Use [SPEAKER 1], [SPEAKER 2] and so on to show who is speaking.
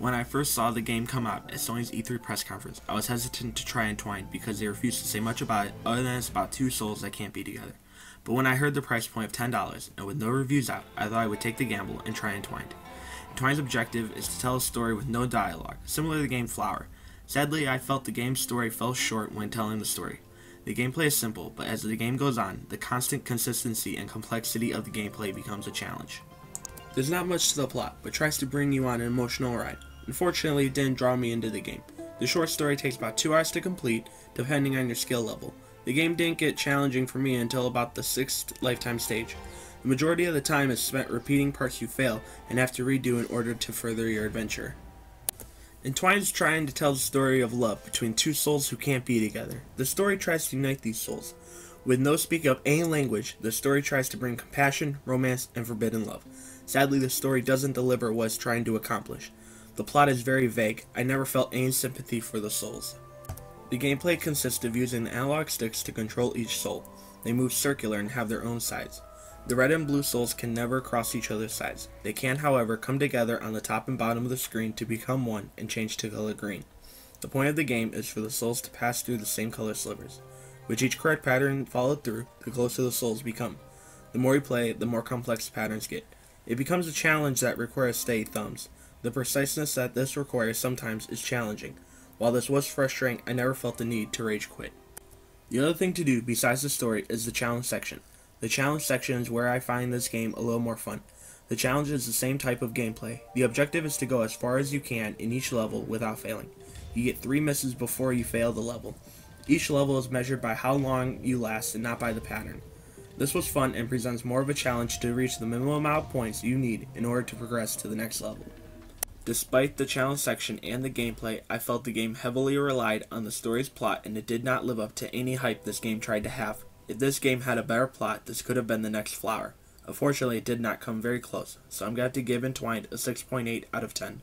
[SPEAKER 1] When I first saw the game come out at Sony's E3 press conference, I was hesitant to try Entwined because they refused to say much about it other than it's about two souls that can't be together. But when I heard the price point of $10 and with no reviews out, I thought I would take the gamble and try Entwined. Entwined's objective is to tell a story with no dialogue, similar to the game Flower. Sadly, I felt the game's story fell short when telling the story. The gameplay is simple, but as the game goes on, the constant consistency and complexity of the gameplay becomes a challenge. There's not much to the plot, but tries to bring you on an emotional ride. Unfortunately, it didn't draw me into the game. The short story takes about 2 hours to complete, depending on your skill level. The game didn't get challenging for me until about the 6th lifetime stage. The majority of the time is spent repeating parts you fail and have to redo in order to further your adventure. Entwined is trying to tell the story of love between two souls who can't be together. The story tries to unite these souls. With no speak of any language, the story tries to bring compassion, romance, and forbidden love. Sadly, the story doesn't deliver what it's trying to accomplish. The plot is very vague. I never felt any sympathy for the souls. The gameplay consists of using the analog sticks to control each soul. They move circular and have their own sides. The red and blue souls can never cross each other's sides. They can, however, come together on the top and bottom of the screen to become one and change to color green. The point of the game is for the souls to pass through the same color slivers. With each correct pattern followed through, the closer the souls become. The more you play, the more complex the patterns get. It becomes a challenge that requires steady thumbs. The preciseness that this requires sometimes is challenging. While this was frustrating, I never felt the need to rage quit. The other thing to do besides the story is the challenge section. The challenge section is where I find this game a little more fun. The challenge is the same type of gameplay. The objective is to go as far as you can in each level without failing. You get 3 misses before you fail the level. Each level is measured by how long you last and not by the pattern. This was fun and presents more of a challenge to reach the minimum amount of points you need in order to progress to the next level. Despite the challenge section and the gameplay, I felt the game heavily relied on the story's plot and it did not live up to any hype this game tried to have. If this game had a better plot, this could have been the next Flower. Unfortunately, it did not come very close, so I'm going to have to give Entwined a 6.8 out of 10.